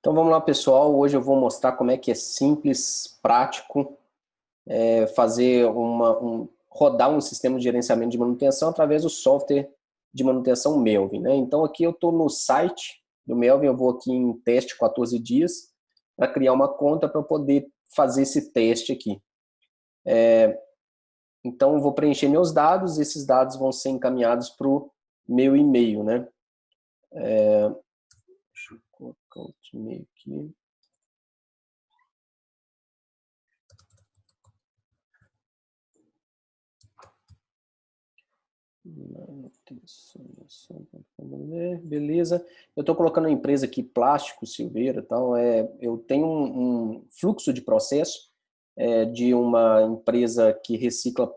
Então vamos lá, pessoal. Hoje eu vou mostrar como é que é simples, prático, rodar um sistema de gerenciamento de manutenção através do software de manutenção Melvin, né? Então aqui eu estou no site do Melvin, eu vou aqui em teste 14 dias para criar uma conta para poder fazer esse teste aqui. Então eu vou preencher meus dados, esses dados vão ser encaminhados para o meu e-mail, né? Deixa eu colocar o e-mail aqui. Beleza. Eu estou colocando uma empresa aqui, Plástico Silveira, tal. Eu tenho um fluxo de processo de uma empresa que recicla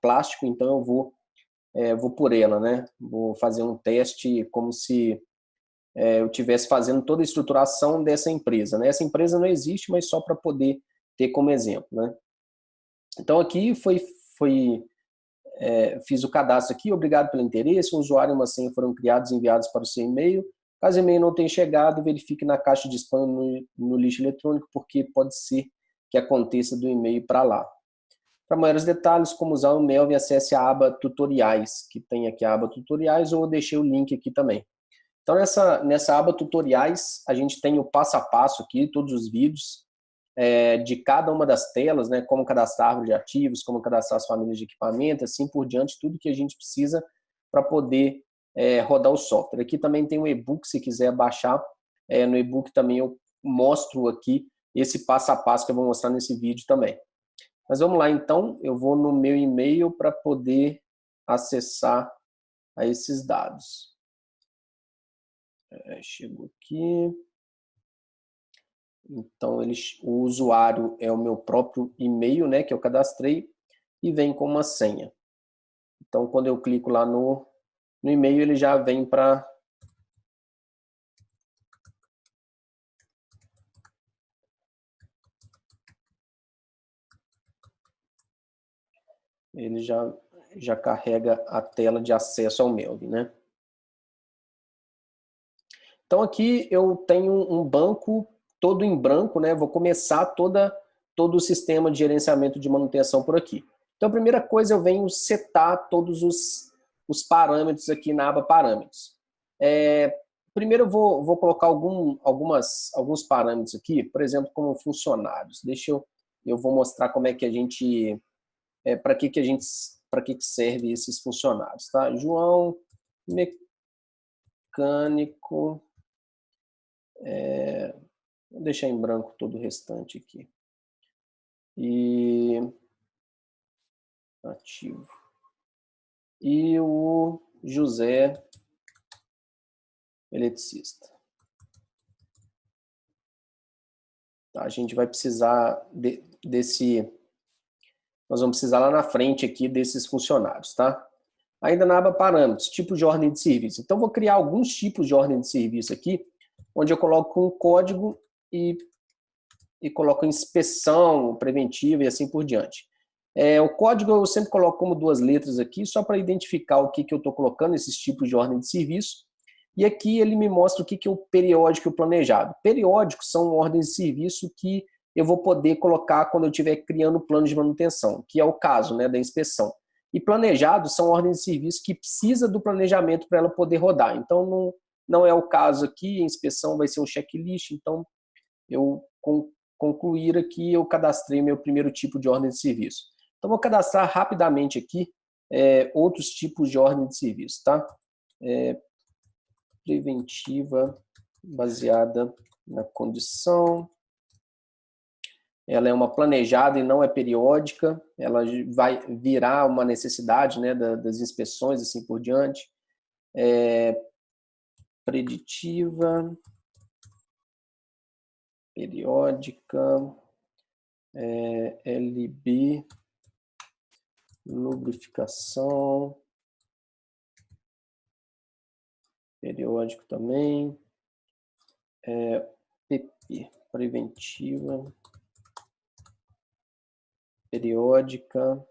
plástico, então eu vou por ela, né? Vou fazer um teste como se eu estivesse fazendo toda a estruturação dessa empresa, né? Essa empresa não existe, mas só para poder ter como exemplo, né? Então aqui fiz o cadastro aqui, obrigado pelo interesse, um usuário e uma senha foram criados e enviados para o seu e-mail. Caso o e-mail não tenha chegado, verifique na caixa de spam no lixo eletrônico, porque pode ser que aconteça do e-mail para lá. Para maiores detalhes, como usar o Melvin, acesse a aba tutoriais, que tem aqui a aba tutoriais, ou eu deixei o link aqui também. Então nessa aba tutoriais, a gente tem o passo a passo aqui, todos os vídeos, de cada uma das telas, né, como cadastrar árvore de ativos, como cadastrar as famílias de equipamento, assim por diante, tudo que a gente precisa para poder rodar o software. Aqui também tem um e-book, se quiser baixar, no e-book também eu mostro aqui esse passo a passo que eu vou mostrar nesse vídeo também. Mas vamos lá, então, eu vou no meu e-mail para poder acessar a esses dados. Chego aqui. Então, o usuário é o meu próprio e-mail, né, que eu cadastrei, e vem com uma senha. Então, quando eu clico lá no e-mail, ele já vem para... Ele já carrega a tela de acesso ao Melvin, né? Então, aqui eu tenho um banco todo em branco, né? Vou começar todo o sistema de gerenciamento de manutenção por aqui. Então, a primeira coisa, eu venho setar todos os parâmetros aqui na aba parâmetros. Primeiro eu vou colocar alguns parâmetros aqui, por exemplo, como funcionários. Eu vou mostrar como é que a gente, para que serve esses funcionários, tá? João, mecânico, vou deixar em branco todo o restante aqui. E ativo. E o José, eletricista. Tá, a gente vai precisar nós vamos precisar lá na frente aqui desses funcionários, tá? Ainda na aba parâmetros, tipo de ordem de serviço. Então, vou criar alguns tipos de ordem de serviço aqui, onde eu coloco um código e coloco inspeção preventiva e assim por diante. O código eu sempre coloco como 2 letras aqui, só para identificar o que eu estou colocando, esses tipos de ordem de serviço. E aqui ele me mostra o que é o periódico e o planejado. Periódicos são ordens de serviço que eu vou poder colocar quando eu estiver criando o plano de manutenção, que é o caso, né, da inspeção. E planejados são ordens de serviço que precisa do planejamento para ela poder rodar. Então, não é o caso aqui, a inspeção vai ser um checklist, então eu concluir aqui, eu cadastrei meu primeiro tipo de ordem de serviço. Então, vou cadastrar rapidamente aqui outros tipos de ordem de serviço, tá? Preventiva, baseada na condição. Ela é uma planejada e não é periódica. Ela vai virar uma necessidade, né, das inspeções, assim por diante. Preditiva, periódica, LB, lubrificação, periódico também, PP, preventiva, periódica,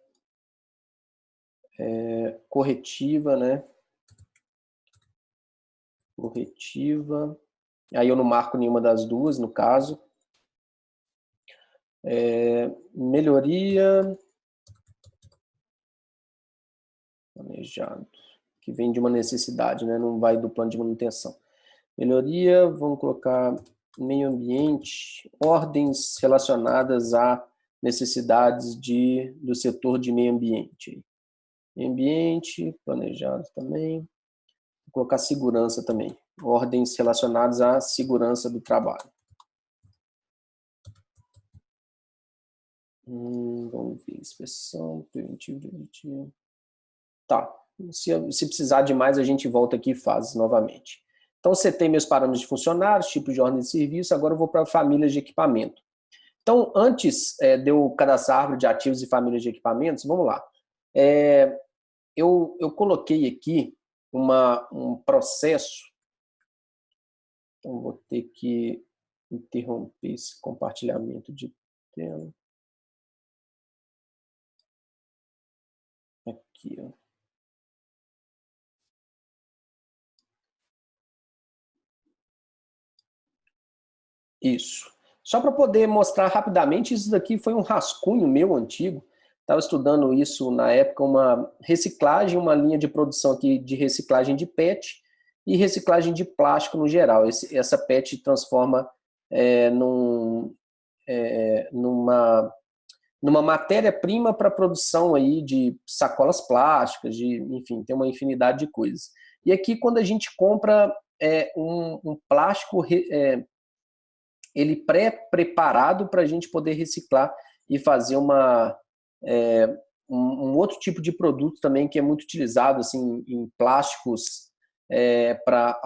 corretiva, né? Corretiva, Aí eu não marco nenhuma das duas, no caso. Melhoria planejado, que vem de uma necessidade, né? Não vai do plano de manutenção. Melhoria, vamos colocar meio ambiente, ordens relacionadas a necessidades do setor de meio ambiente. Meio ambiente, planejado também. Vou colocar segurança também. Ordens relacionadas à segurança do trabalho. Vamos ver, inspeção, preventivo. Tá, se precisar de mais, a gente volta aqui e faz novamente. Então, você tem meus parâmetros de funcionários, tipo de ordem de serviço, agora eu vou para famílias de equipamento. Então, antes de eu cadastrar a árvore de ativos e famílias de equipamentos, vamos lá. Eu coloquei aqui um processo, então vou ter que interromper esse compartilhamento de tela. Aqui, ó. Isso. Só para poder mostrar rapidamente, isso daqui foi um rascunho meu antigo. Estava estudando isso na época, uma reciclagem, uma linha de produção aqui de reciclagem de PET e reciclagem de plástico no geral. Essa PET transforma numa matéria-prima para a produção aí de sacolas plásticas, enfim, tem uma infinidade de coisas. E aqui, quando a gente compra um plástico ele pré-preparado para a gente poder reciclar e fazer um outro tipo de produto também que é muito utilizado assim, em plásticos para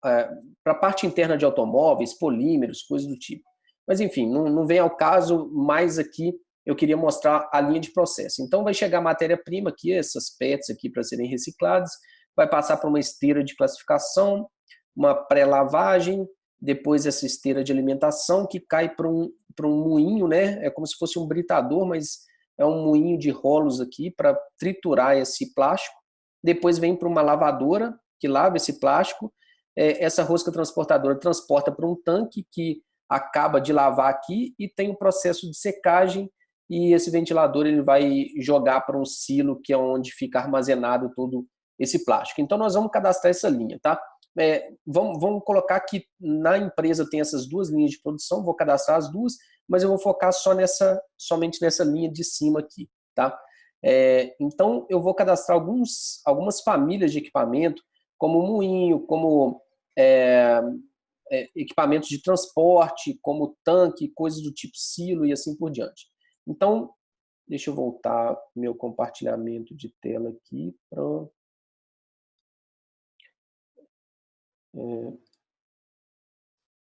a parte interna de automóveis, polímeros, coisas do tipo. Mas, enfim, não vem ao caso, mas aqui eu queria mostrar a linha de processo. Então, vai chegar a matéria-prima aqui, essas PETs aqui para serem recicladas, vai passar por uma esteira de classificação, uma pré-lavagem, depois essa esteira de alimentação que cai para um moinho, né? É como se fosse um britador, mas é um moinho de rolos aqui para triturar esse plástico. Depois vem para uma lavadora que lava esse plástico. Essa rosca transportadora transporta para um tanque que acaba de lavar aqui e tem um processo de secagem e esse ventilador ele vai jogar para um silo que é onde fica armazenado todo esse plástico. Então nós vamos cadastrar essa linha, tá? Vamos colocar que na empresa tem essas duas linhas de produção, vou cadastrar as duas, mas eu vou focar somente nessa linha de cima aqui, tá? Então, eu vou cadastrar algumas famílias de equipamento, como moinho, como equipamentos de transporte, como tanque, coisas do tipo silo e assim por diante. Então, deixa eu voltar meu compartilhamento de tela aqui para...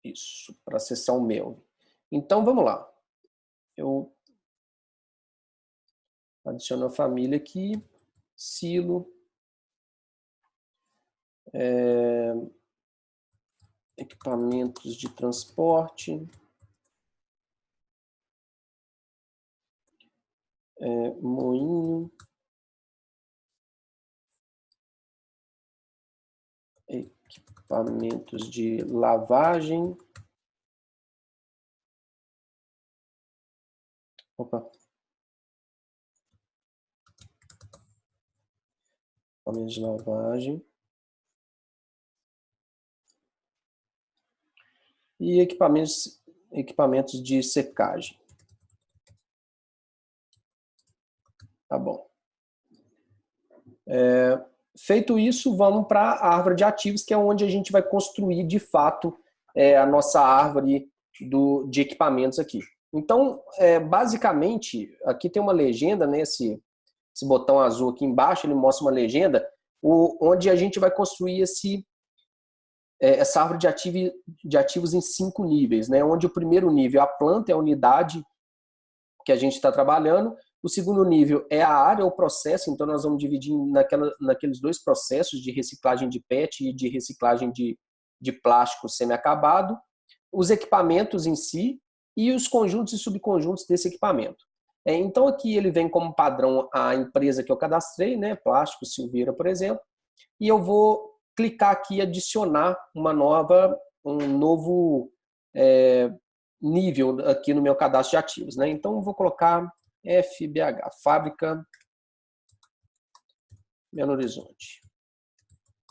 Isso, para acessar o Melvin. Então, vamos lá. Eu adiciono a família aqui, silo, equipamentos de transporte, moinho, equipamentos de lavagem, equipamentos de lavagem e equipamentos de secagem. Tá bom. Feito isso, vamos para a árvore de ativos, que é onde a gente vai construir, de fato, a nossa árvore de equipamentos aqui. Então, basicamente, aqui tem uma legenda, né, esse botão azul aqui embaixo, ele mostra uma legenda, onde a gente vai construir essa árvore de ativos em 5 níveis, né, onde o primeiro nível, a planta, é a unidade que a gente está trabalhando. O segundo nível é a área, o processo, então nós vamos dividir naqueles 2 processos de reciclagem de PET e de reciclagem de plástico semi-acabado, os equipamentos em si e os conjuntos e subconjuntos desse equipamento. Então aqui ele vem como padrão a empresa que eu cadastrei, né, Plástico Silveira, por exemplo, e eu vou clicar aqui e adicionar uma nova um novo nível aqui no meu cadastro de ativos, né? Então, eu vou colocar FBH, Fábrica Belo Horizonte.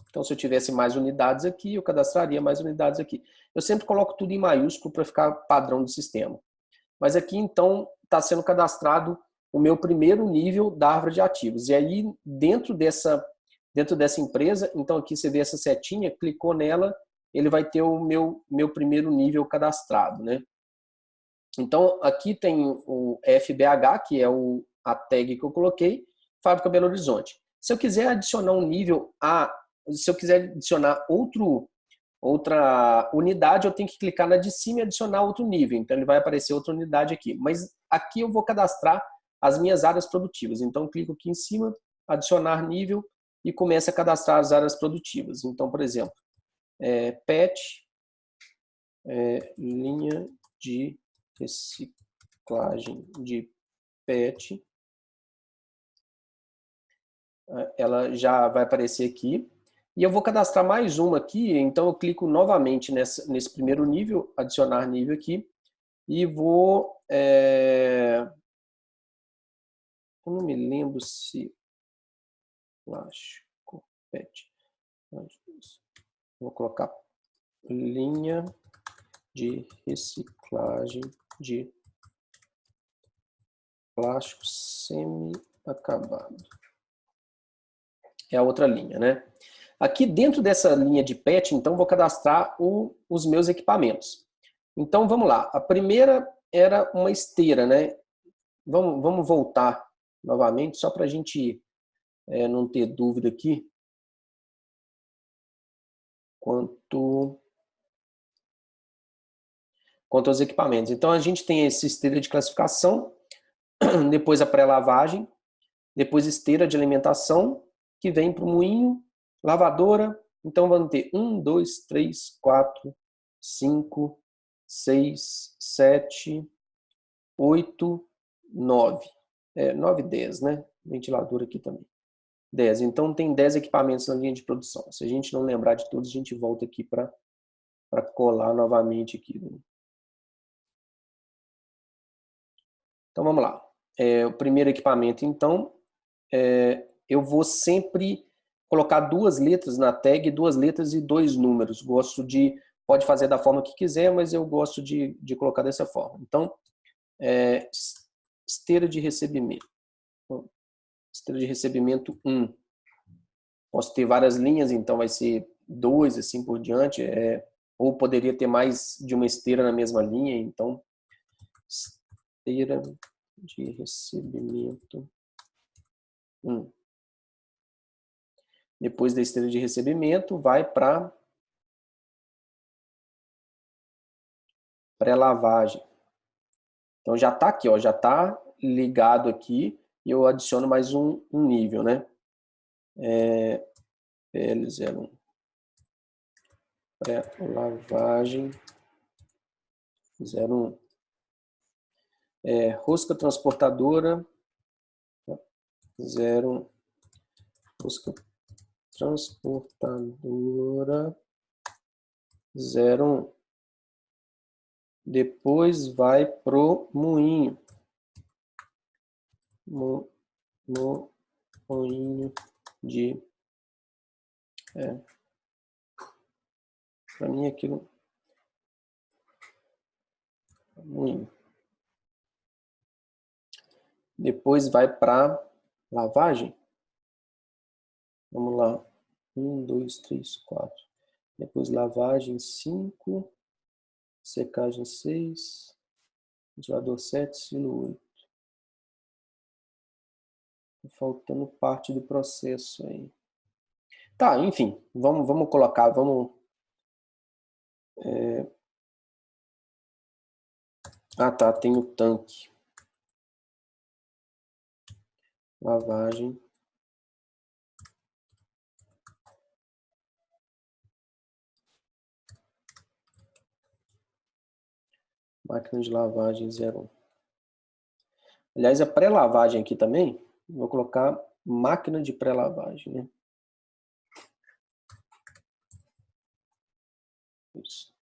Então, se eu tivesse mais unidades aqui, eu cadastraria mais unidades aqui. Eu sempre coloco tudo em maiúsculo para ficar padrão do sistema. Mas aqui, então, está sendo cadastrado o meu primeiro nível da árvore de ativos. E aí, dentro dessa empresa, então aqui você vê essa setinha, clicou nela, ele vai ter o meu primeiro nível cadastrado, né? Então, aqui tem o FBH, que é a tag que eu coloquei, Fábrica Belo Horizonte. Se eu quiser adicionar um nível se eu quiser adicionar outra unidade, eu tenho que clicar na de cima e adicionar outro nível. Então, ele vai aparecer outra unidade aqui. Mas aqui eu vou cadastrar as minhas áreas produtivas. Então, eu clico aqui em cima, adicionar nível e começo a cadastrar as áreas produtivas. Então, por exemplo, PET, linha de reciclagem de PET. Ela já vai aparecer aqui. E eu vou cadastrar mais uma aqui, então eu clico novamente nesse primeiro nível, adicionar nível aqui, e vou... eu não me lembro se... Plástico, PET. Vou colocar linha de reciclagem de plástico semi-acabado. É a outra linha, né? Aqui dentro dessa linha de PET, então, vou cadastrar os meus equipamentos. Então, vamos lá. A primeira era uma esteira, né? Vamos voltar novamente, só para a gente não ter dúvida aqui. Quanto aos equipamentos. Então, a gente tem essa esteira de classificação, depois a pré-lavagem, depois esteira de alimentação, que vem para o moinho, lavadora. Então, vamos ter 1, 2, 3, 4, 5, 6, 7, 8, 9. 9, 10, né? Ventilador aqui também. 10. Então, tem 10 equipamentos na linha de produção. Se a gente não lembrar de todos, a gente volta aqui para colar novamente aqui. Então, vamos lá. O primeiro equipamento, então, eu vou sempre colocar 2 letras na tag, 2 letras e 2 números. Pode fazer da forma que quiser, mas eu gosto de colocar dessa forma. Então, esteira de recebimento. Esteira de recebimento 1. Posso ter várias linhas, então vai ser 2, assim por diante. Ou poderia ter mais de uma esteira na mesma linha. Então, esteira de recebimento 1. Depois da esteira de recebimento, vai para pré-lavagem. Então já está aqui, ó, já está ligado aqui e eu adiciono mais um nível, né? PL01. Pré-lavagem 01. Rosca transportadora 01. Rosca transportadora 01. Depois vai pro moinho. Moinho de... para mim aquilo... moinho. Depois vai para lavagem. Vamos lá. 1, 2, 3, 4. Depois lavagem 5. Secagem 6. Ventilador 7, silo 8. Faltando parte do processo aí. Tá, enfim. Vamos colocar, tá, tem o tanque. Lavagem. Máquina de lavagem 01. Aliás, a pré-lavagem aqui também, vou colocar máquina de pré-lavagem, né? Isso.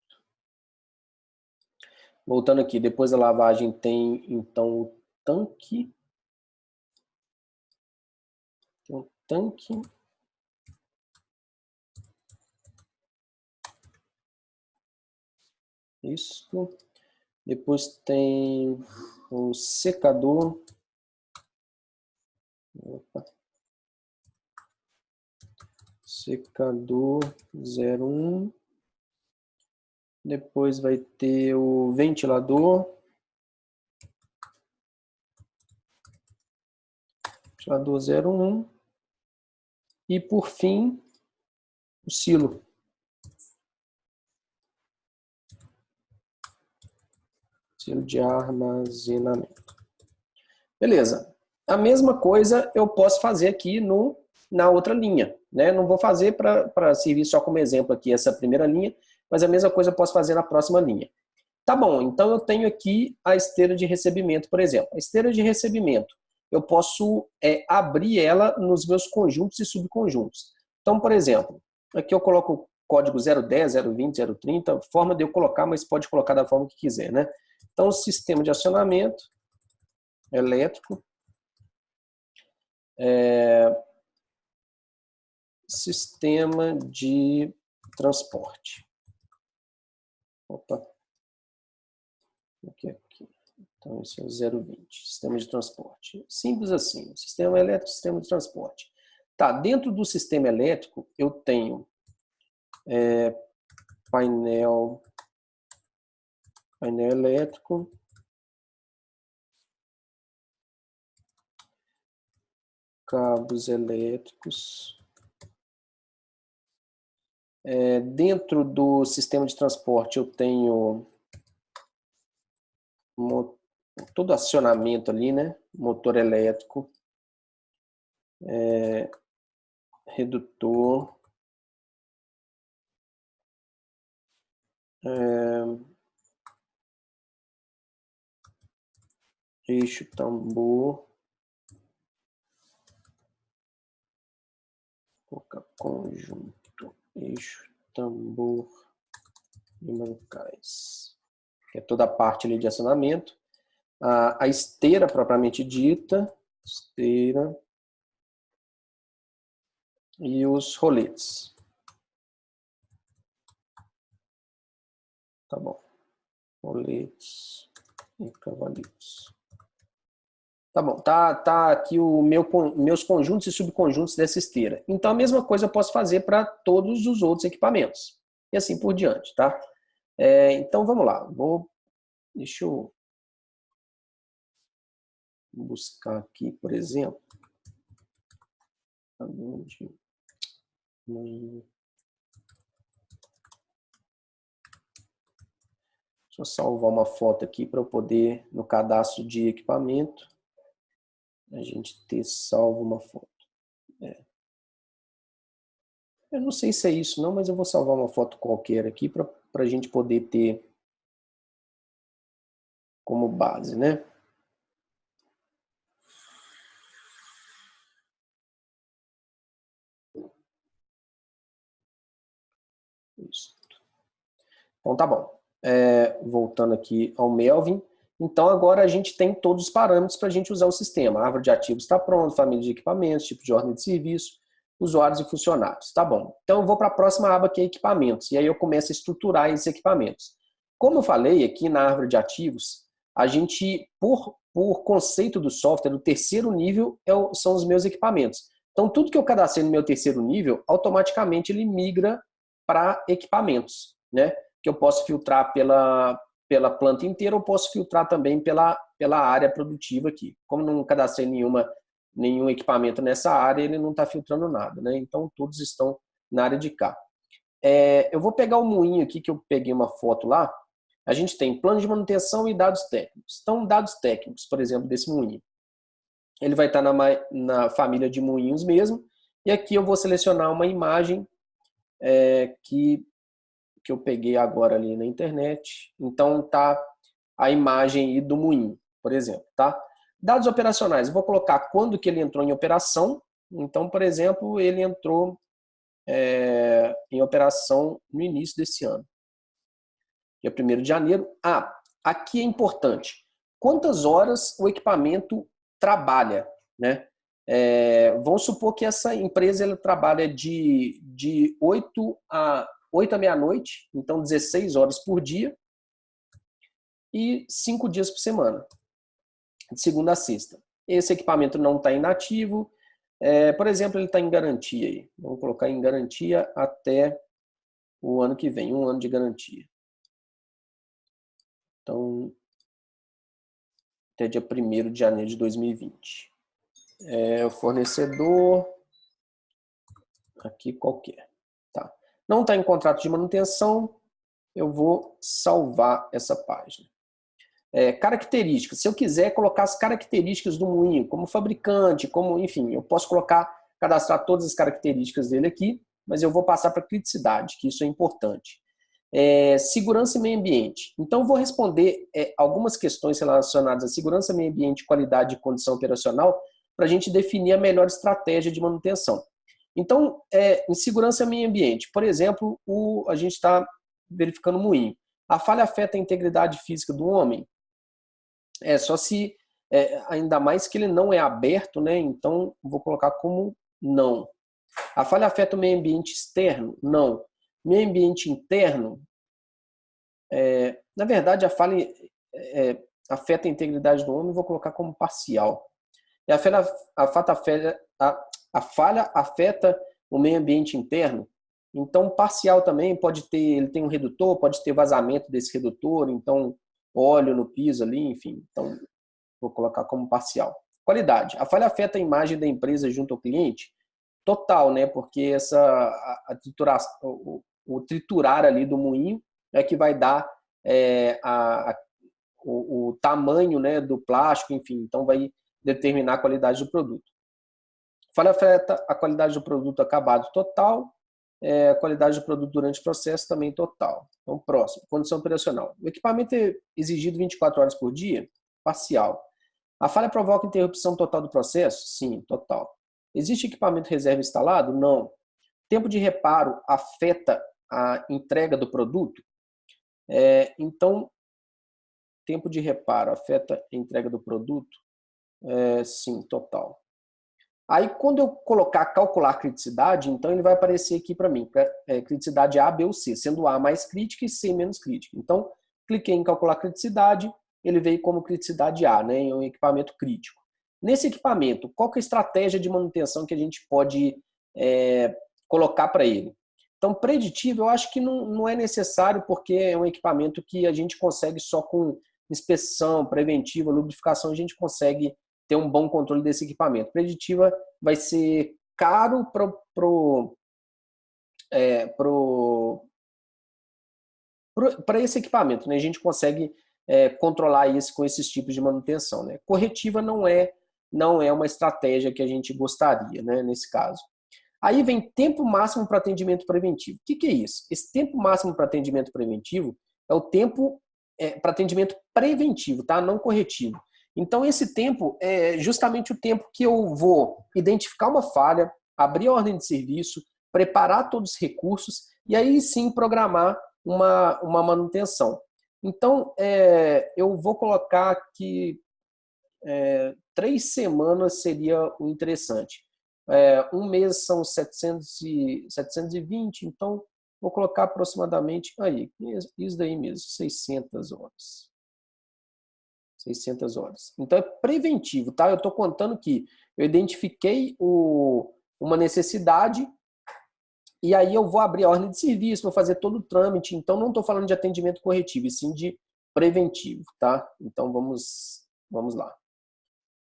Voltando aqui, depois da lavagem tem, então, o tanque. Tem um tanque. Isso. Depois tem o secador. Opa. Secador 01. Depois vai ter o ventilador. Ventilador 01. E por fim, o silo. Silo de armazenamento. Beleza. A mesma coisa eu posso fazer aqui na outra linha, né? Não vou fazer para servir só como exemplo aqui essa primeira linha, mas a mesma coisa eu posso fazer na próxima linha. Tá bom, então eu tenho aqui a esteira de recebimento, por exemplo. A esteira de recebimento, eu posso abrir ela nos meus conjuntos e subconjuntos. Então, por exemplo, aqui eu coloco o código 010, 020, 030, forma de eu colocar, mas pode colocar da forma que quiser, né? Então, sistema de acionamento elétrico, sistema de transporte. Opa. Aqui. Então, esse é o 020, sistema de transporte. Simples assim, sistema elétrico, sistema de transporte. Tá, dentro do sistema elétrico, eu tenho painel elétrico, cabos elétricos. Dentro do sistema de transporte, eu tenho todo acionamento ali, né? Motor elétrico, redutor, eixo tambor, conjunto, eixo tambor e mancais. Que é toda a parte ali de acionamento. A esteira propriamente dita, esteira, e os roletes. Tá bom. Roletes e cavalitos. Tá bom, tá aqui meus conjuntos e subconjuntos dessa esteira. Então a mesma coisa eu posso fazer para todos os outros equipamentos. E assim por diante, tá? Então vamos lá. Deixa eu buscar aqui, por exemplo. Deixa eu salvar uma foto aqui para eu poder, no cadastro de equipamento, a gente ter salvo uma foto. Eu não sei se é isso não, mas eu vou salvar uma foto qualquer aqui para a gente poder ter como base, né? Isso. Então tá bom. Voltando aqui ao Melvin. Então agora a gente tem todos os parâmetros para a gente usar o sistema. A árvore de ativos está pronta, família de equipamentos, tipo de ordem de serviço, usuários e funcionários. Tá bom. Então eu vou para a próxima aba que é equipamentos. E aí eu começo a estruturar esses equipamentos. Como eu falei aqui na árvore de ativos, a gente, por conceito do software, do terceiro nível são os meus equipamentos. Então tudo que eu cadastrei no meu terceiro nível, automaticamente ele migra para equipamentos, né? Que eu posso filtrar pela planta inteira ou posso filtrar também pela área produtiva aqui. Como não cadastrei nenhum equipamento nessa área, ele não está filtrando nada, né? Então todos estão na área de cá. Eu vou pegar o moinho aqui, que eu peguei uma foto lá. A gente tem plano de manutenção e dados técnicos. Então, dados técnicos, por exemplo, desse moinho. Ele vai estar na família de moinhos mesmo. E aqui eu vou selecionar uma imagem que eu peguei agora ali na internet. Então, tá a imagem aí do moinho, por exemplo, tá? Dados operacionais, eu vou colocar quando que ele entrou em operação. Então, por exemplo, ele entrou em operação no início desse ano. Dia 1º de janeiro. aqui é importante. Quantas horas o equipamento trabalha, né? Vamos supor que essa empresa ela trabalha de 8 à meia-noite, então 16 horas por dia e 5 dias por semana, de segunda a sexta. Esse equipamento não está inativo, por exemplo, ele está em garantia aí. Vamos colocar em garantia até o ano que vem, 1 ano de garantia. Então, até dia 1º de janeiro de 2020. O fornecedor, aqui qualquer. Tá. Não está em contrato de manutenção, eu vou salvar essa página. Características. Se eu quiser colocar as características do moinho, como fabricante, como, enfim, eu posso cadastrar todas as características dele aqui, mas eu vou passar para criticidade, que isso é importante. Segurança e meio ambiente. Então, eu vou responder algumas questões relacionadas a segurança, meio ambiente, qualidade e condição operacional, para a gente definir a melhor estratégia de manutenção. Então, em segurança e meio ambiente, por exemplo, a gente está verificando o moinho. A falha afeta a integridade física do homem? Só se, ainda mais que ele não é aberto, né? Então, vou colocar como não. A falha afeta o meio ambiente externo? Não. Meio ambiente interno? Na verdade, a falha afeta a integridade do homem, vou colocar como parcial. E a falha afeta o meio ambiente interno? Então, parcial também pode ter, ele tem um redutor, pode ter vazamento desse redutor, então óleo no piso ali, enfim. Então, vou colocar como parcial. Qualidade. A falha afeta a imagem da empresa junto ao cliente? Total, né? Porque o triturar ali do moinho é que vai dar o tamanho, né, do plástico, enfim. Então, vai determinar a qualidade do produto. Falha afeta a qualidade do produto acabado? Total. A qualidade do produto durante o processo também total. Então, próximo. Condição operacional. O equipamento é exigido 24 horas por dia? Parcial. A falha provoca interrupção total do processo? Sim, total. Existe equipamento reserva instalado? Não. Tempo de reparo afeta a entrega do produto? Então, tempo de reparo afeta a entrega do produto? Sim, total. Aí, quando eu colocar calcular criticidade, então ele vai aparecer aqui para mim, criticidade A, B ou C, sendo A mais crítica e C menos crítica. Então, cliquei em calcular criticidade, ele veio como criticidade A, né, em um equipamento crítico. Nesse equipamento, qual que é a estratégia de manutenção que a gente pode colocar para ele? Então, preditivo, eu acho que não é necessário, porque é um equipamento que a gente consegue só com inspeção preventiva, lubrificação, a gente consegue ter um bom controle desse equipamento. Preditiva vai ser caro para esse equipamento, né? A gente consegue controlar isso com esses tipos de manutenção, né? Corretiva não é uma estratégia que a gente gostaria, né, nesse caso. Aí vem tempo máximo para atendimento preventivo. O que é isso? Esse tempo máximo para atendimento preventivo é o tempo para atendimento preventivo, tá? Não corretivo. Então, esse tempo é justamente o tempo que eu vou identificar uma falha, abrir a ordem de serviço, preparar todos os recursos e aí sim programar uma manutenção. Então, eu vou colocar que 3 semanas seria o interessante. Um mês são 720, então vou colocar aproximadamente, aí, isso daí mesmo, 600 horas. 600 horas. Então é preventivo, tá? Eu estou contando que eu identifiquei uma necessidade e aí eu vou abrir a ordem de serviço, vou fazer todo o trâmite. Então não estou falando de atendimento corretivo, e sim de preventivo, tá? Então vamos lá.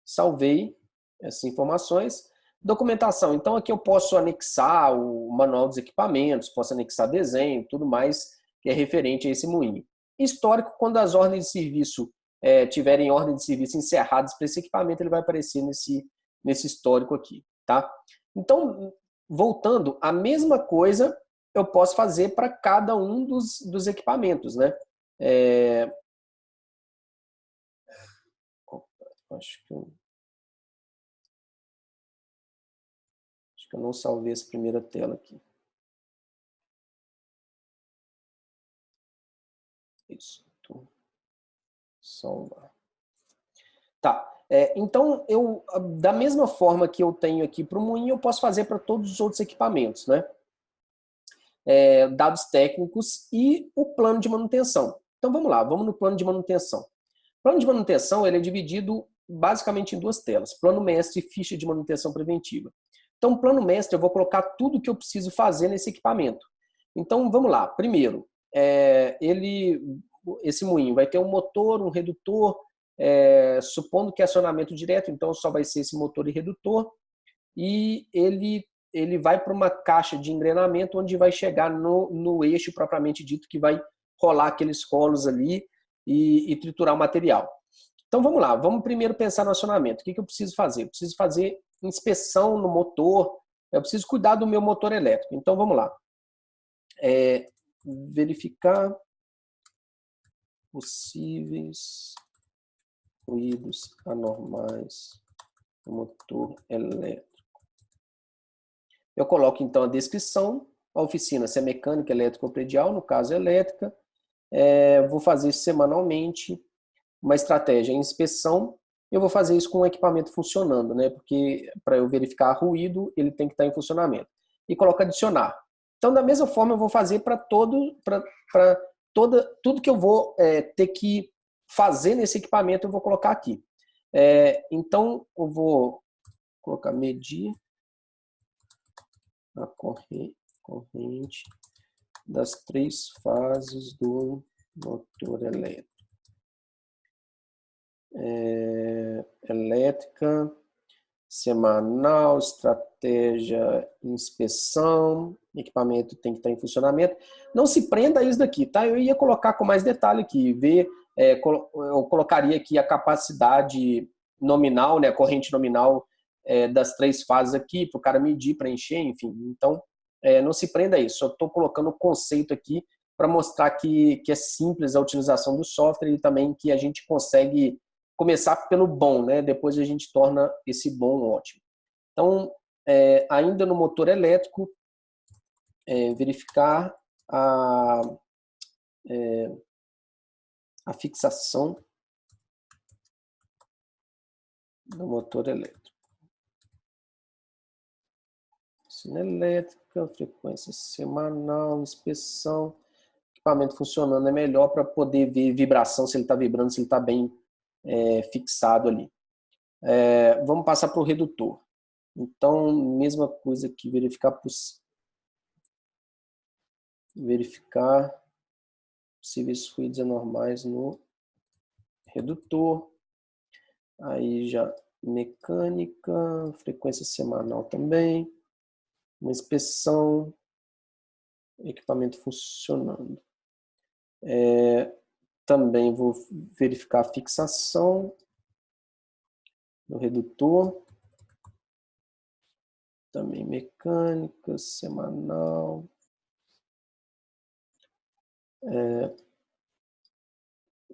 Salvei essas informações. Documentação. Então aqui eu posso anexar o manual dos equipamentos, posso anexar desenho, tudo mais que é referente a esse moinho. Histórico, quando as ordens de serviço tiverem ordem de serviço encerradas para esse equipamento, ele vai aparecer nesse histórico aqui, tá? Então, voltando, a mesma coisa eu posso fazer para cada um dos equipamentos, né? Acho que eu não salvei essa primeira tela aqui. Isso. Salvar. Tá. Então, da mesma forma que eu tenho aqui para o moinho, eu posso fazer para todos os outros equipamentos, né? Dados técnicos e o plano de manutenção. Então, vamos lá, vamos no plano de manutenção. O plano de manutenção ele é dividido basicamente em duas telas, plano mestre e ficha de manutenção preventiva. Então, plano mestre, eu vou colocar tudo que eu preciso fazer nesse equipamento. Então, vamos lá. Primeiro, esse moinho vai ter um motor, um redutor, supondo que é acionamento direto, então só vai ser esse motor e redutor, e ele vai para uma caixa de engrenamento onde vai chegar no eixo propriamente dito, que vai rolar aqueles rolos ali e triturar o material. Então vamos lá, vamos primeiro pensar no acionamento. O que eu preciso fazer? Eu preciso fazer inspeção no motor, eu preciso cuidar do meu motor elétrico. Então vamos lá. Verificar possíveis ruídos anormais no motor elétrico. Eu coloco então a descrição, a oficina, se é mecânica, elétrica ou predial, no caso elétrica. Vou fazer isso semanalmente. Uma estratégia em inspeção, eu vou fazer isso com o equipamento funcionando, né? Porque para eu verificar ruído, ele tem que estar em funcionamento. E coloco adicionar. Então, da mesma forma, eu vou fazer para tudo que eu vou ter que fazer nesse equipamento, eu vou colocar aqui. Então, eu vou colocar medir a corrente das 3 fases do motor elétrico. Elétrica, semanal, estratégia, inspeção, equipamento tem que estar em funcionamento. Não se prenda a isso daqui, tá? Eu ia colocar com mais detalhe aqui, eu colocaria aqui a capacidade nominal, né, a corrente nominal das 3 fases aqui, para o cara medir, preencher, enfim. Então, não se prenda a isso, eu estou colocando o conceito aqui para mostrar que é simples a utilização do software e também que a gente consegue começar pelo bom, né? Depois a gente torna esse bom ótimo. Então, ainda no motor elétrico, verificar a fixação do motor elétrico. Oficina elétrica, frequência semanal, inspeção. Equipamento funcionando é melhor para poder ver vibração, se ele está vibrando, se ele está bem fixado ali. Vamos passar para o redutor. Então, mesma coisa que verificar possíveis ruídos anormais no redutor. Aí já mecânica, frequência semanal também. Uma inspeção, equipamento funcionando. Também vou verificar a fixação no redutor. Também mecânica, semanal.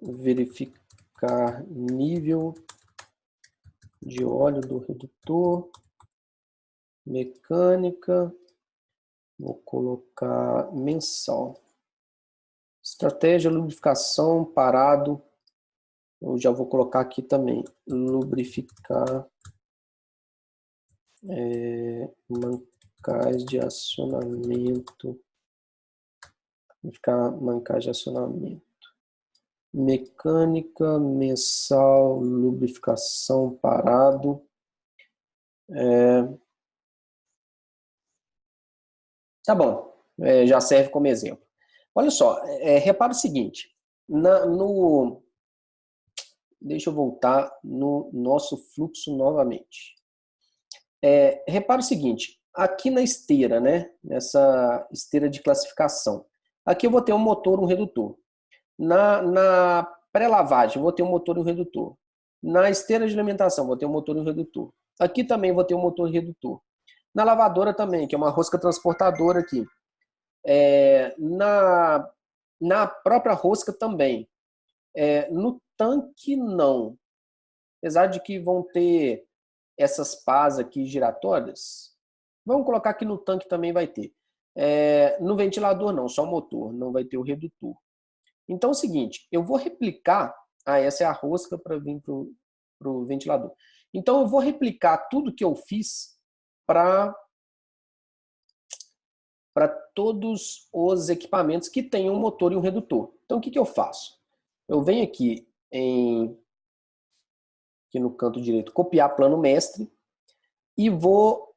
Verificar nível de óleo do redutor. Mecânica. Vou colocar mensal. Estratégia, lubrificação, parado. Eu já vou colocar aqui também. Lubrificar. Mancais de acionamento. Lubrificar mancais de acionamento. Mecânica, mensal, lubrificação, parado. Tá bom, já serve como exemplo. Olha só, repara o seguinte, deixa eu voltar no nosso fluxo novamente. Repara o seguinte, aqui na esteira, né, nessa esteira de classificação, aqui eu vou ter um motor e um redutor. Na pré-lavagem, vou ter um motor e um redutor. Na esteira de alimentação, vou ter um motor e um redutor. Aqui também vou ter um motor e redutor. Na lavadora também, que é uma rosca transportadora aqui. Na própria rosca também. No tanque, não. Apesar de que vão ter essas pás aqui giratórias, vamos colocar que no tanque também vai ter. No ventilador não, só o motor, não vai ter o redutor. Então é o seguinte, eu vou replicar essa é a rosca para vir para o ventilador. Então, eu vou replicar tudo que eu fiz para todos os equipamentos que tenham um motor e um redutor. Então, o que eu faço? Eu venho aqui no canto direito, copiar plano mestre e vou,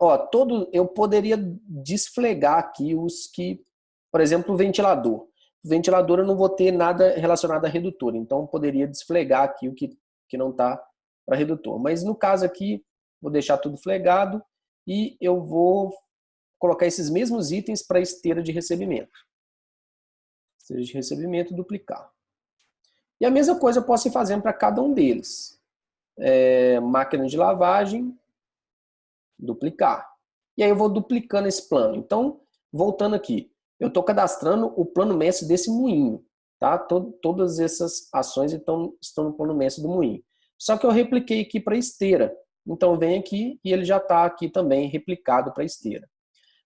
eu poderia desflegar aqui os que, por exemplo, o ventilador. O ventilador eu não vou ter nada relacionado a redutor, então eu poderia desflegar aqui o que não está para redutor. Mas no caso aqui, vou deixar tudo flegado e eu vou colocar esses mesmos itens para a esteira de recebimento. Esteira de recebimento, duplicar. E a mesma coisa eu posso ir fazendo para cada um deles. Máquina de lavagem, duplicar. E aí eu vou duplicando esse plano. Então, voltando aqui, eu estou cadastrando o plano mestre desse moinho. Tá? Todas essas ações estão no plano mestre do moinho. Só que eu repliquei aqui para a esteira. Então, vem aqui e ele já está aqui também replicado para a esteira.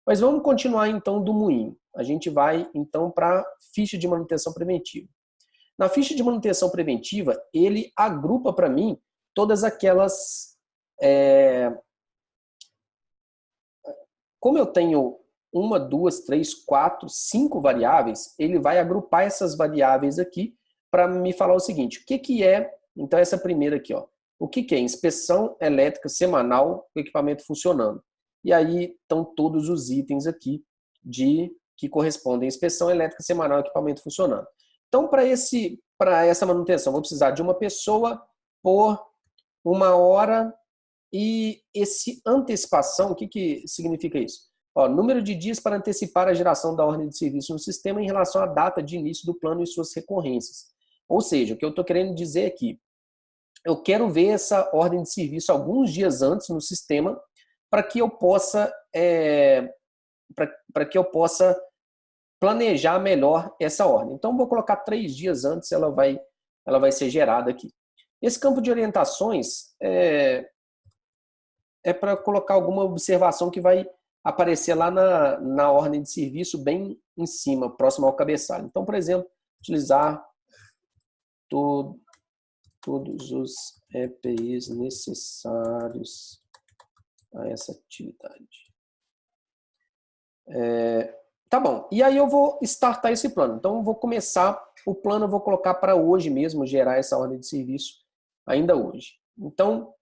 Mas vamos continuar então do moinho. A gente vai então para a ficha de manutenção preventiva. Na ficha de manutenção preventiva, ele agrupa para mim todas aquelas... Como eu tenho 1, 2, 3, 4, 5 variáveis, ele vai agrupar essas variáveis aqui para me falar o seguinte, o que é, então essa primeira aqui, o que é inspeção elétrica semanal com equipamento funcionando. E aí estão todos os itens aqui que correspondem à inspeção elétrica semanal equipamento funcionando. Então, para essa manutenção, vou precisar de uma pessoa por 1 hora e esse antecipação, o que significa isso? Número de dias para antecipar a geração da ordem de serviço no sistema em relação à data de início do plano e suas recorrências. Ou seja, o que eu estou querendo dizer aqui, eu quero ver essa ordem de serviço alguns dias antes no sistema para que eu possa planejar melhor essa ordem. Então, vou colocar 3 dias antes, ela vai ser gerada aqui. Esse campo de orientações é para colocar alguma observação que vai aparecer lá na ordem de serviço, bem em cima, próximo ao cabeçalho. Então, por exemplo, utilizar todos os EPIs necessários a essa atividade. Tá bom. E aí eu vou startar esse plano. Então, eu vou começar o plano, eu vou colocar para hoje mesmo, gerar essa ordem de serviço ainda hoje. Então,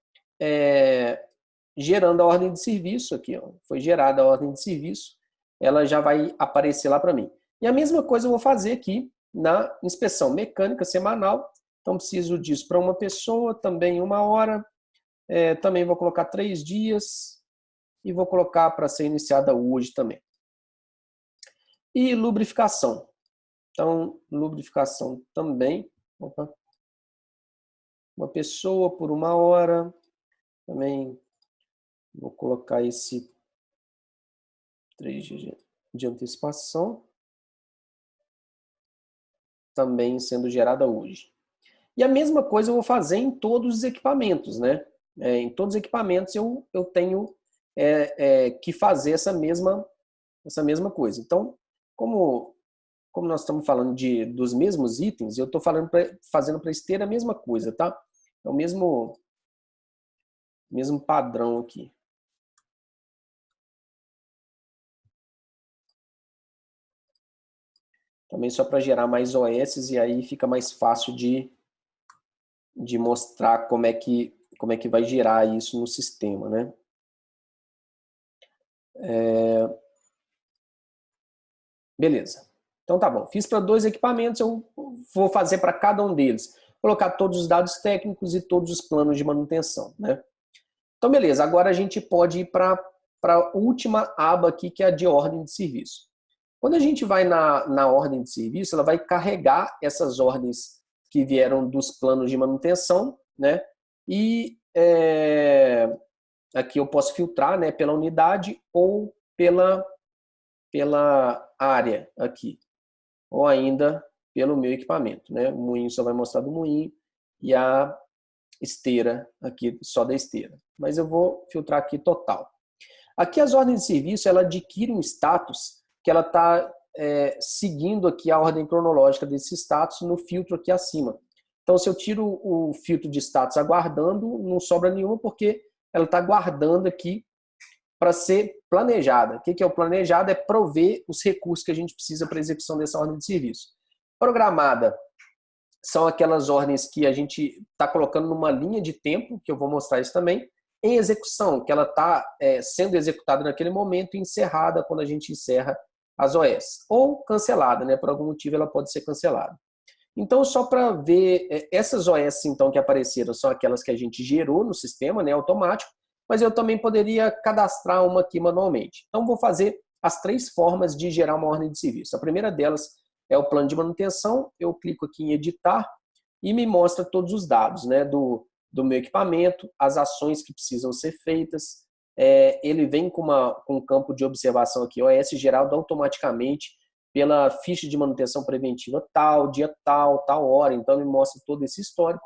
gerando a ordem de serviço aqui, foi gerada a ordem de serviço, ela já vai aparecer lá para mim. E a mesma coisa eu vou fazer aqui na inspeção mecânica semanal. Então, preciso disso para uma pessoa, também 1 hora. Também vou colocar 3 dias e vou colocar para ser iniciada hoje também. E lubrificação. Então, lubrificação também. Uma pessoa por 1 hora. Também vou colocar esse 3 dias de antecipação. Também sendo gerada hoje. E a mesma coisa eu vou fazer em todos os equipamentos, né? Em todos os equipamentos eu tenho que fazer essa mesma coisa. Então, como nós estamos falando dos mesmos itens, eu estou fazendo para esteira a mesma coisa, tá? É o mesmo padrão aqui. Também só para gerar mais OS e aí fica mais fácil de mostrar como é que vai gerar isso no sistema, né? Beleza. Então tá bom. Fiz para 2 equipamentos, eu vou fazer para cada um deles. Colocar todos os dados técnicos e todos os planos de manutenção, né? Então beleza, agora a gente pode ir para a última aba aqui, que é a de ordem de serviço. Quando a gente vai na ordem de serviço, ela vai carregar essas ordens que vieram dos planos de manutenção, né? E aqui eu posso filtrar, né, pela unidade ou pela área aqui, ou ainda pelo meu equipamento, né? O moinho só vai mostrar do moinho e a esteira aqui só da esteira. Mas eu vou filtrar aqui total. Aqui as ordens de serviço, ela adquire um status que ela está seguindo aqui a ordem cronológica desse status no filtro aqui acima. Então, se eu tiro o filtro de status aguardando, não sobra nenhuma, porque ela está guardando aqui para ser planejada. O que é o planejado? É prover os recursos que a gente precisa para a execução dessa ordem de serviço. Programada são aquelas ordens que a gente está colocando numa linha de tempo, que eu vou mostrar isso também, em execução, que ela está sendo executada naquele momento e encerrada quando a gente encerra as OS. Ou cancelada, né? Por algum motivo ela pode ser cancelada. Então, só para ver, essas OS então, que apareceram são aquelas que a gente gerou no sistema, né, automático, mas eu também poderia cadastrar uma aqui manualmente. Então, vou fazer as 3 formas de gerar uma ordem de serviço. A primeira delas é o plano de manutenção. Eu clico aqui em editar e me mostra todos os dados, né, do meu equipamento, as ações que precisam ser feitas. Ele vem com um campo de observação aqui, OS gerado automaticamente pela ficha de manutenção preventiva tal, dia tal, tal hora. Então, ele mostra todo esse histórico.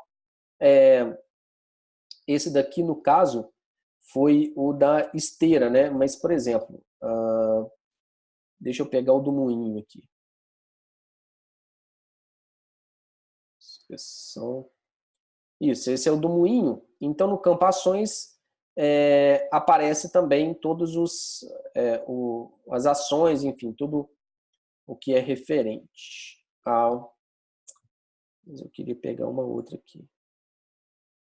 Esse daqui, no caso, foi o da esteira, né? Mas, por exemplo, deixa eu pegar o do moinho aqui. Inspeção. Isso, esse é o do moinho. Então, no campo ações, aparece também todos as ações, enfim, tudo o que é referente ao... Mas eu queria pegar uma outra aqui.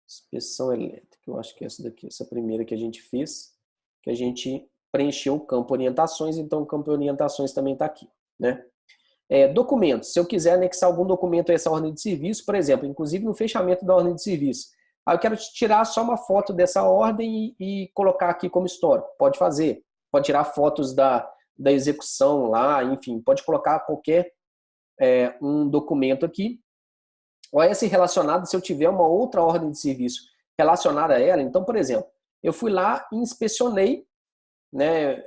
Inspeção elétrica. Eu acho que é essa daqui, essa primeira que a gente fez, que a gente preencheu o campo orientações, então o campo orientações também está aqui, né? Documentos. Se eu quiser anexar algum documento a essa ordem de serviço, por exemplo, inclusive no fechamento da ordem de serviço, eu quero tirar só uma foto dessa ordem e colocar aqui como histórico. Pode fazer. Pode tirar fotos da execução lá, enfim, pode colocar qualquer um documento aqui. OS relacionado, se eu tiver uma outra ordem de serviço relacionada a ela, então, por exemplo, eu fui lá e inspecionei, né,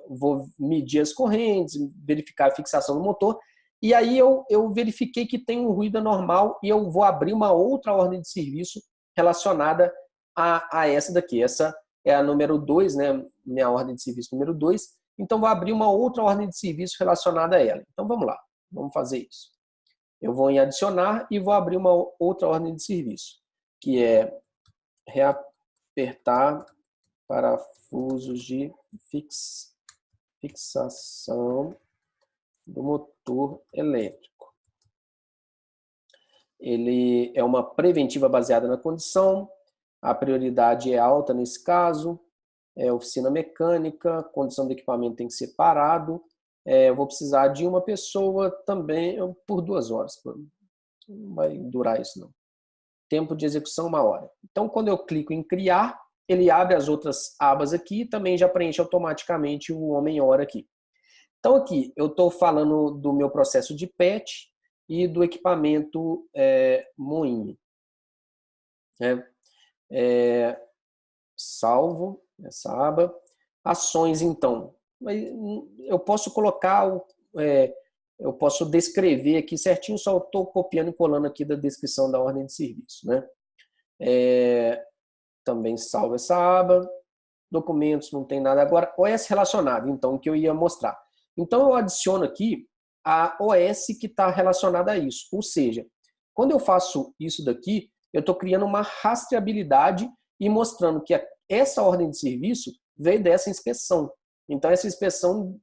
vou medir as correntes, verificar a fixação do motor, e aí eu verifiquei que tem um ruído anormal e eu vou abrir uma outra ordem de serviço relacionada a essa daqui. Essa é a número 2, né, minha ordem de serviço número 2, então vou abrir uma outra ordem de serviço relacionada a ela. Então vamos lá, vamos fazer isso. Eu vou em adicionar e vou abrir uma outra ordem de serviço, que é reapertar parafusos de fixação do motor elétrico. Ele é uma preventiva baseada na condição, a prioridade é alta nesse caso, oficina mecânica, condição do equipamento tem que ser parado, eu vou precisar de uma pessoa também por 2 horas, não vai durar isso não. Tempo de execução 1 hora. Então, quando eu clico em criar, ele abre as outras abas aqui e também já preenche automaticamente o homem-hora aqui. Então, aqui eu estou falando do meu processo de PET e do equipamento moinho. Salvo essa aba. Ações, então. Eu posso colocar, eu posso descrever aqui certinho, só estou copiando e colando aqui da descrição da ordem de serviço, né? Também salvo essa aba. Documentos, não tem nada. Agora, OS relacionado, então, o que eu ia mostrar. Então, eu adiciono aqui a OS que está relacionada a isso. Ou seja, quando eu faço isso daqui, eu estou criando uma rastreabilidade e mostrando que essa ordem de serviço veio dessa inspeção. Então, essa inspeção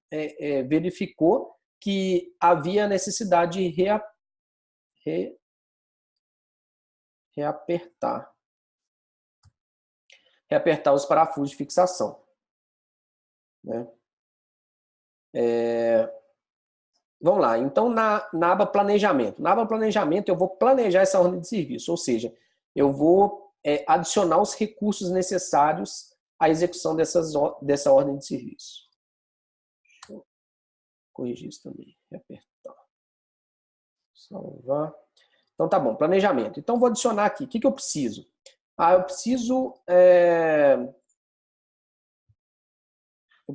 verificou que havia necessidade de reapertar os parafusos de fixação, né? Vamos lá, então na aba planejamento. Na aba planejamento eu vou planejar essa ordem de serviço, ou seja, eu vou adicionar os recursos necessários à execução dessa ordem de serviço. Deixa eu corrigir isso também, reapertar. Salvar. Então tá bom, planejamento. Então vou adicionar aqui, o que eu preciso? Eu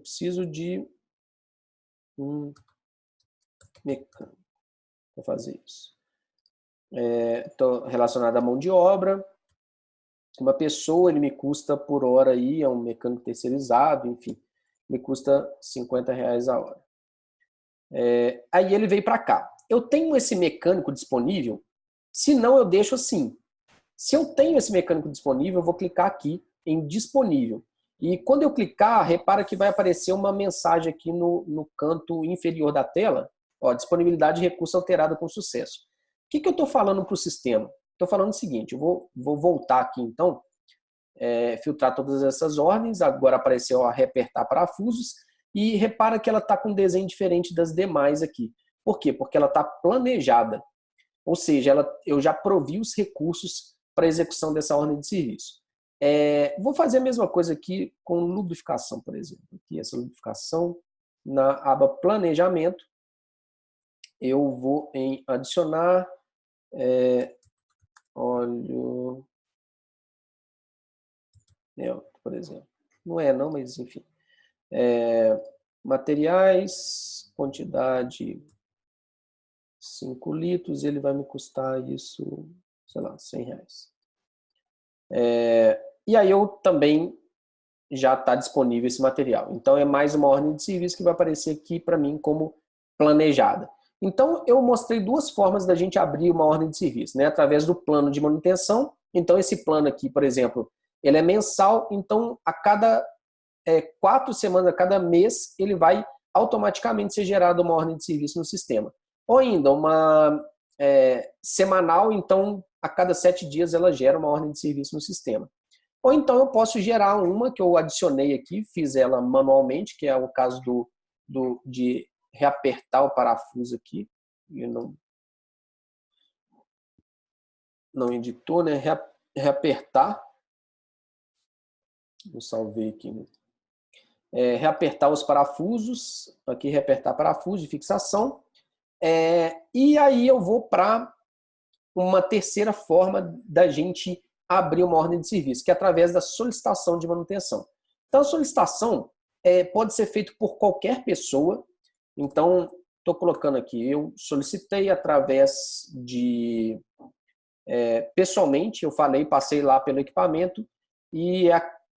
preciso de um mecânico para fazer isso. Estou relacionado à mão de obra. Uma pessoa, ele me custa por hora aí, é um mecânico terceirizado, enfim, me custa R$50 a hora. Aí ele veio para cá. Eu tenho esse mecânico disponível Se não, eu deixo assim. Se eu tenho esse mecânico disponível, eu vou clicar aqui em disponível. E quando eu clicar, repara que vai aparecer uma mensagem aqui no canto inferior da tela, ó, disponibilidade de recurso alterada com sucesso. O que eu estou falando para o sistema? Estou falando o seguinte, eu vou voltar aqui então, filtrar todas essas ordens, agora apareceu a reapertar parafusos, e repara que ela está com um desenho diferente das demais aqui. Por quê? Porque ela está planejada. Ou seja, eu já provi os recursos para execução dessa ordem de serviço. Vou fazer a mesma coisa aqui com lubrificação, por exemplo. Aqui, essa lubrificação, na aba planejamento, eu vou em adicionar óleo neutro, por exemplo. Não é não, mas enfim. Materiais, quantidade 5 litros, ele vai me custar isso, sei lá, R$100. E aí eu também já está disponível esse material. Então é mais uma ordem de serviço que vai aparecer aqui para mim como planejada. Então eu mostrei duas formas da gente abrir uma ordem de serviço, né? Através do plano de manutenção. Então esse plano aqui, por exemplo, ele é mensal, então a cada 4 semanas, a cada mês, ele vai automaticamente ser gerada uma ordem de serviço no sistema. Ou ainda uma semanal, então a cada 7 dias ela gera uma ordem de serviço no sistema. Ou então eu posso gerar uma que eu adicionei aqui, fiz ela manualmente, que é o caso de reapertar o parafuso aqui. E não editou, né? Reapertar. Eu salvei aqui. Reapertar os parafusos. Aqui, reapertar parafuso de fixação. E aí eu vou para uma terceira forma da gente abrir uma ordem de serviço, que é através da solicitação de manutenção. Então, a solicitação pode ser feita por qualquer pessoa. Então, estou colocando aqui, eu solicitei através de... pessoalmente, eu passei lá pelo equipamento e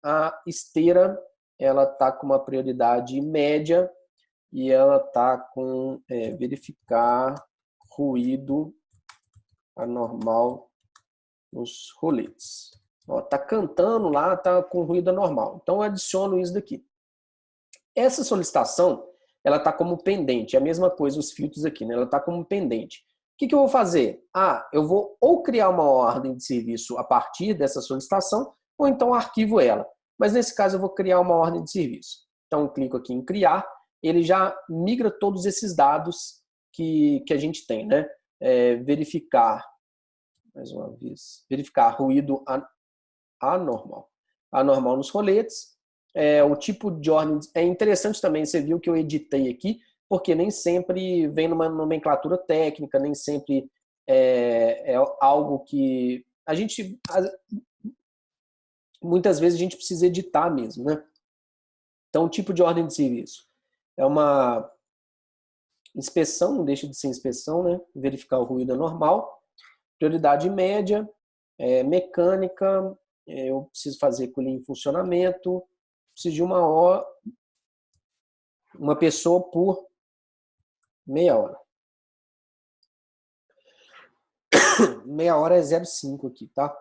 a esteira ela está com uma prioridade média e ela está com verificar ruído anormal nos roletes. Está cantando lá, está com ruído anormal. Então, eu adiciono isso daqui. Essa solicitação, ela está como pendente. É a mesma coisa os filtros aqui, né? Ela está como pendente. O que eu vou fazer? Eu vou ou criar uma ordem de serviço a partir dessa solicitação, ou então arquivo ela. Mas nesse caso, eu vou criar uma ordem de serviço. Então, eu clico aqui em criar. Ele já migra todos esses dados que a gente tem, né? Verificar, mais uma vez, verificar ruído anormal. Anormal nos roletes. O tipo de ordem... É interessante também, você viu que eu editei aqui, porque nem sempre vem numa nomenclatura técnica, nem sempre é algo que a gente... Muitas vezes a gente precisa editar mesmo, né? Então, o tipo de ordem de serviço é uma inspeção, não deixa de ser inspeção, né? Verificar o ruído anormal. Prioridade média, mecânica, eu preciso fazer colher em funcionamento, preciso de uma pessoa por meia hora. Meia hora é 0,5 aqui, tá?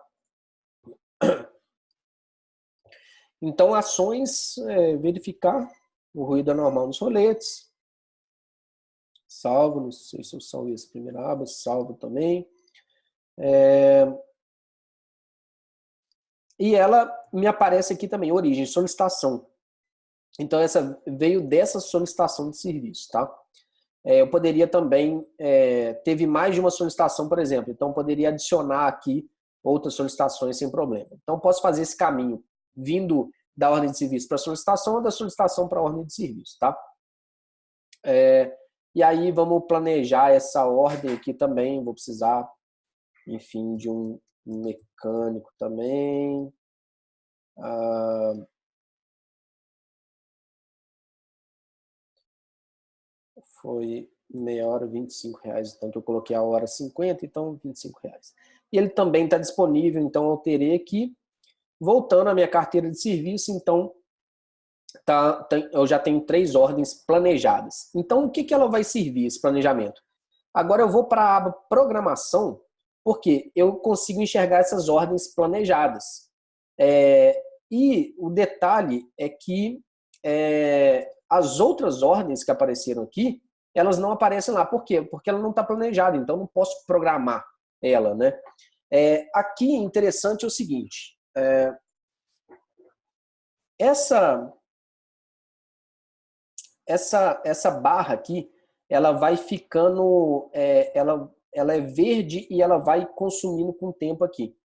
Então, ações, verificar o ruído anormal nos roletes. Salvo, não sei se eu salvei essa primeira aba, salvo também. E ela me aparece aqui também, origem, solicitação. Então, essa veio dessa solicitação de serviço, tá? Eu poderia também, teve mais de uma solicitação, por exemplo, então poderia adicionar aqui outras solicitações sem problema. Então, posso fazer esse caminho, vindo da ordem de serviço para a solicitação ou da solicitação para a ordem de serviço, tá? E aí, vamos planejar essa ordem aqui também, vou precisar, enfim, de um mecânico também. Foi meia hora, R$25. Então, eu coloquei a hora 50, então R$25. E ele também está disponível, então eu terei aqui. Voltando à minha carteira de serviço, então, eu já tenho 3 ordens planejadas. Então, o que ela vai servir, esse planejamento? Agora eu vou para a aba programação Porque eu consigo enxergar essas ordens planejadas. E o detalhe é que as outras ordens que apareceram aqui, elas não aparecem lá. Por quê? Porque ela não está planejada, então não posso programar ela, né? Aqui, interessante é o seguinte, essa barra aqui, ela vai ficando, ela é verde e ela vai consumindo com o tempo aqui.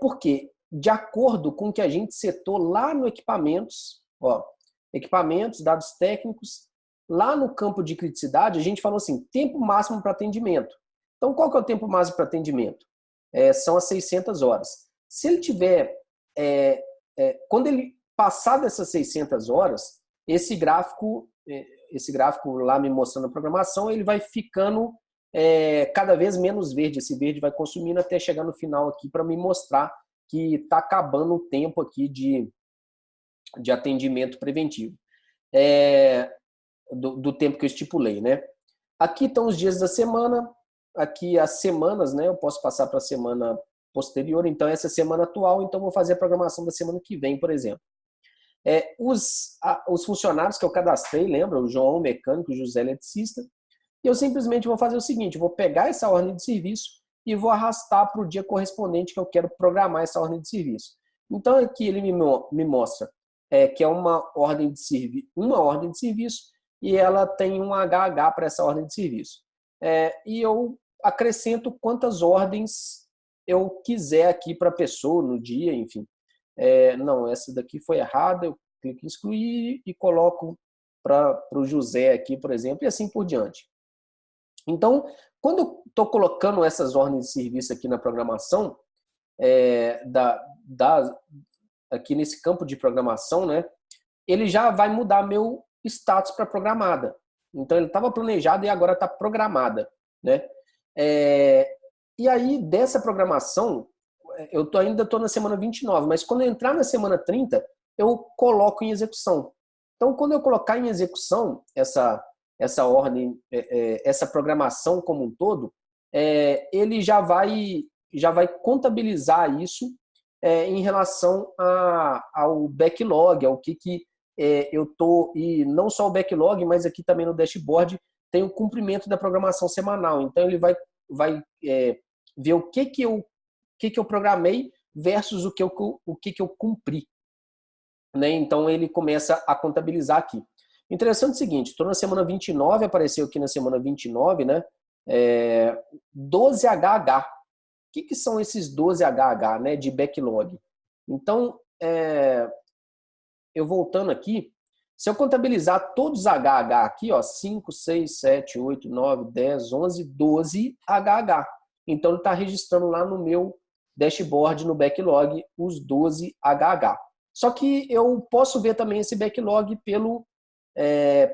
Por quê? De acordo com o que a gente setou lá no equipamentos, ó, equipamentos, dados técnicos, lá no campo de criticidade, a gente falou assim, tempo máximo para atendimento. Então, qual que é o tempo máximo para atendimento? São as 600 horas. Se ele tiver, quando ele passar dessas 600 horas, esse gráfico lá me mostrando a programação, ele vai ficando cada vez menos verde. Esse verde vai consumindo até chegar no final aqui para me mostrar que está acabando o tempo aqui de atendimento preventivo. Do tempo que eu estipulei, né? Aqui estão os dias da semana, aqui as semanas, né? Eu posso passar para a semana posterior, então essa é a semana atual, então vou fazer a programação da semana que vem, por exemplo. Os funcionários que eu cadastrei, lembra? O João, mecânico, o José, eletricista. E eu simplesmente vou fazer o seguinte, vou pegar essa ordem de serviço e vou arrastar para o dia correspondente que eu quero programar essa ordem de serviço. Então aqui ele me mostra que é uma ordem de serviço e ela tem um HH para essa ordem de serviço. E eu acrescento quantas ordens eu quiser aqui para a pessoa no dia, enfim. Não, essa daqui foi errada, eu clico em excluir e coloco para o José aqui, por exemplo, e assim por diante. Então, quando eu estou colocando essas ordens de serviço aqui na programação, aqui nesse campo de programação, né, ele já vai mudar meu status para programada. Então, ele estava planejado e agora está programada, né? E aí, dessa programação, eu ainda estou na semana 29, mas quando eu entrar na semana 30, eu coloco em execução. Então, quando eu colocar em execução essa ordem, essa programação como um todo, ele já vai contabilizar isso em relação ao backlog, ao que eu estou, e não só o backlog, mas aqui também no dashboard tem o cumprimento da programação semanal. Então, ele vai ver o que eu programei versus o que eu cumpri. Né? Então, ele começa a contabilizar aqui. Interessante é o seguinte, estou na semana 29, apareceu aqui na semana 29, né? 12HH. O que são esses 12HH, né, de backlog? Então, eu voltando aqui, se eu contabilizar todos os HH aqui, ó, 5, 6, 7, 8, 9, 10, 11, 12 HH. Então, ele está registrando lá no meu dashboard, no backlog, os 12 HH. Só que eu posso ver também esse backlog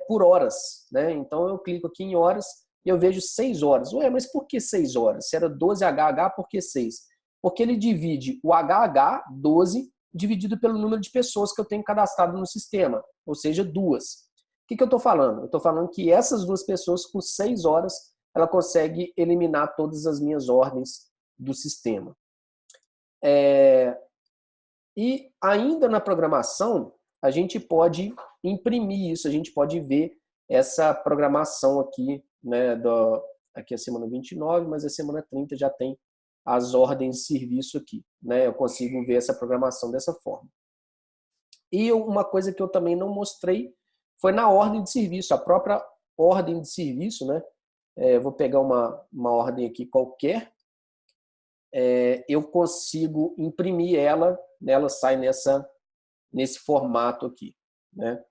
por horas, né? Então, eu clico aqui em horas e eu vejo 6 horas. Ué, mas por que 6 horas? Se era 12 HH, por que 6? Porque ele divide o HH, 12, dividido pelo número de pessoas que eu tenho cadastrado no sistema, ou seja, 2. O que eu estou falando? Eu estou falando que essas 2 pessoas, com 6 horas, ela consegue eliminar todas as minhas ordens do sistema. E ainda na programação, a gente pode imprimir isso, a gente pode ver essa programação aqui, né, aqui é a semana 29, mas a semana 30 já tem as ordens de serviço aqui, né? Eu consigo ver essa programação dessa forma. E uma coisa que eu também não mostrei foi na ordem de serviço, a própria ordem de serviço, né? Vou pegar uma ordem aqui qualquer, eu consigo imprimir ela, né? Ela sai nesse formato aqui, né?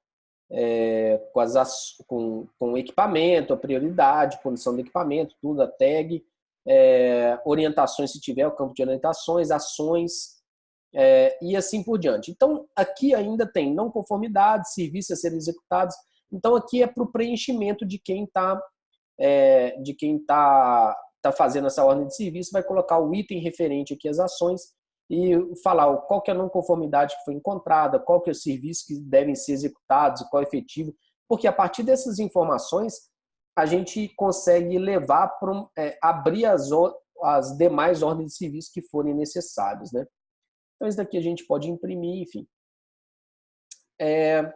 Com o equipamento, a prioridade, condição do equipamento, tudo, a tag, orientações se tiver, o campo de orientações, ações, e assim por diante. Então, aqui ainda tem não conformidade, serviços a serem executados. Então, aqui é para o preenchimento de quem está fazendo essa ordem de serviço, vai colocar o item referente aqui às ações e falar qual que é a não conformidade que foi encontrada, qual que é o serviço que devem ser executados, qual é o efetivo, porque a partir dessas informações a gente consegue levar para abrir as demais ordens de serviço que forem necessárias, né? Então, isso daqui a gente pode imprimir, enfim. É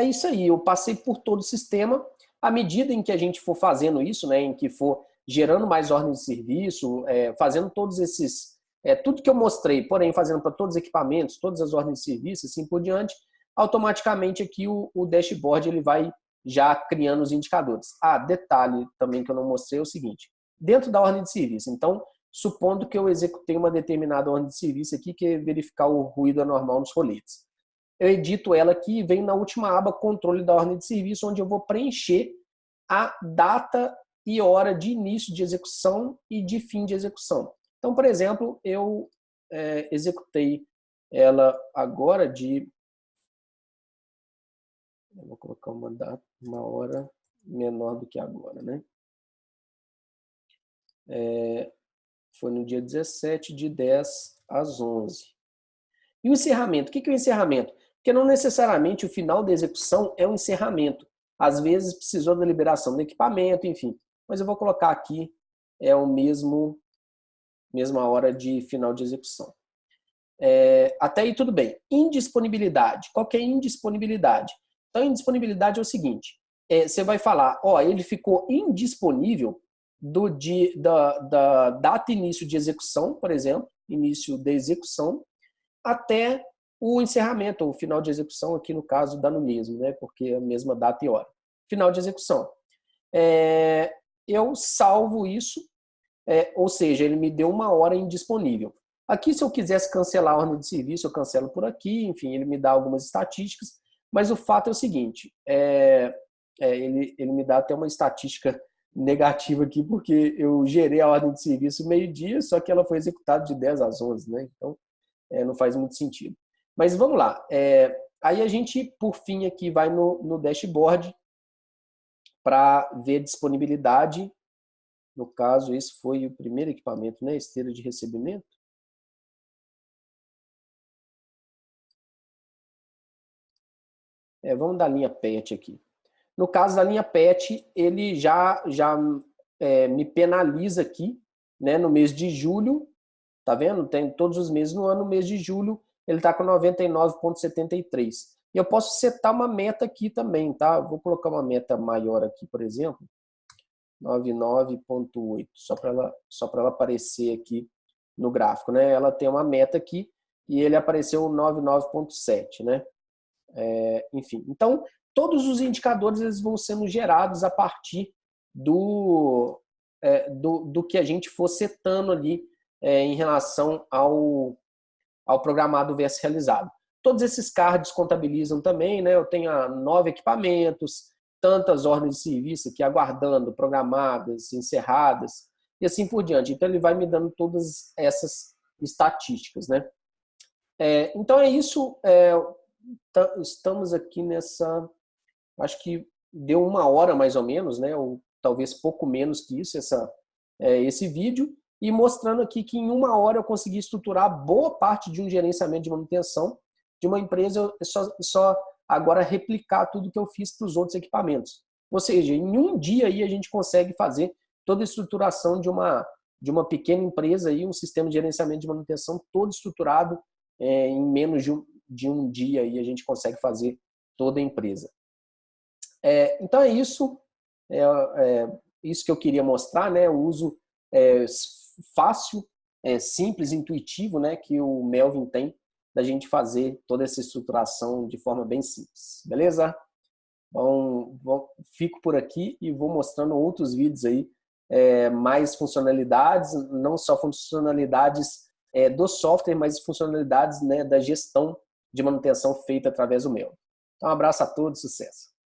isso aí, eu passei por todo o sistema. À medida em que a gente for fazendo isso, né, em que for gerando mais ordens de serviço, fazendo todos esses... tudo que eu mostrei, porém fazendo para todos os equipamentos, todas as ordens de serviço, assim por diante, automaticamente aqui o dashboard ele vai já criando os indicadores. Detalhe também que eu não mostrei é o seguinte, dentro da ordem de serviço, então, supondo que eu executei uma determinada ordem de serviço aqui, que é verificar o ruído anormal nos roletes. Eu edito ela aqui e venho na última aba controle da ordem de serviço, onde eu vou preencher a data e hora de início de execução e de fim de execução. Então, por exemplo, eu executei ela agora de... Eu vou colocar uma data, uma hora menor do que agora, né? Foi no dia 17 de 10 às 11. E o encerramento? O que é o encerramento? Porque não necessariamente o final da execução é um encerramento. Às vezes precisou da liberação do equipamento, enfim. Mas eu vou colocar aqui o mesma hora de final de execução. Até aí tudo bem. Indisponibilidade. Qual que é a indisponibilidade? Então, a indisponibilidade é o seguinte. Você vai falar, ele ficou indisponível da data início de execução, por exemplo, início da execução, até o encerramento, ou final de execução, aqui no caso dá no mesmo, né? Porque é a mesma data e hora. Final de execução. Eu salvo isso, ou seja, ele me deu uma hora indisponível. Aqui, se eu quisesse cancelar a ordem de serviço, eu cancelo por aqui, enfim, ele me dá algumas estatísticas, mas o fato é o seguinte, ele me dá até uma estatística negativa aqui, porque eu gerei a ordem de serviço meio-dia, só que ela foi executada de 10 às 11, né? Então, não faz muito sentido. Mas vamos lá. Aí a gente, por fim, aqui vai no dashboard para ver disponibilidade. No caso, esse foi o primeiro equipamento, né? Esteira de recebimento. Vamos da linha PET aqui. No caso da linha PET, ele já me penaliza aqui, né? No mês de julho, tá vendo? Tem todos os meses no ano, no mês de julho, ele está com 99,73. E eu posso setar uma meta aqui também, tá? Vou colocar uma meta maior aqui, por exemplo, 99,8, só para ela aparecer aqui no gráfico, né? Ela tem uma meta aqui e ele apareceu 99,7, né? Enfim, então, todos os indicadores eles vão sendo gerados a partir do que a gente for setando ali em relação ao programado versus realizado. Todos esses cards contabilizam também, né? Eu tenho 9 equipamentos, tantas ordens de serviço aqui aguardando, programadas, encerradas, e assim por diante. Então, ele vai me dando todas essas estatísticas, né? Então, é isso. Estamos aqui nessa... Acho que deu 1 hora, mais ou menos, né? Ou talvez pouco menos que isso, esse vídeo. E mostrando aqui que em 1 hora eu consegui estruturar boa parte de um gerenciamento de manutenção de uma empresa, só agora replicar tudo que eu fiz para os outros equipamentos. Ou seja, em um dia aí a gente consegue fazer toda a estruturação de uma pequena empresa, aí, um sistema de gerenciamento de manutenção todo estruturado em menos de um dia aí a gente consegue fazer toda a empresa. Então é isso, isso que eu queria mostrar, né? O uso fácil, simples, intuitivo, né? Que o Melvin tem da gente fazer toda essa estruturação de forma bem simples, beleza? Então, fico por aqui e vou mostrando outros vídeos aí, mais funcionalidades, não só funcionalidades do software, mas funcionalidades, né, da gestão de manutenção feita através do Melvin. Então, um abraço a todos, sucesso!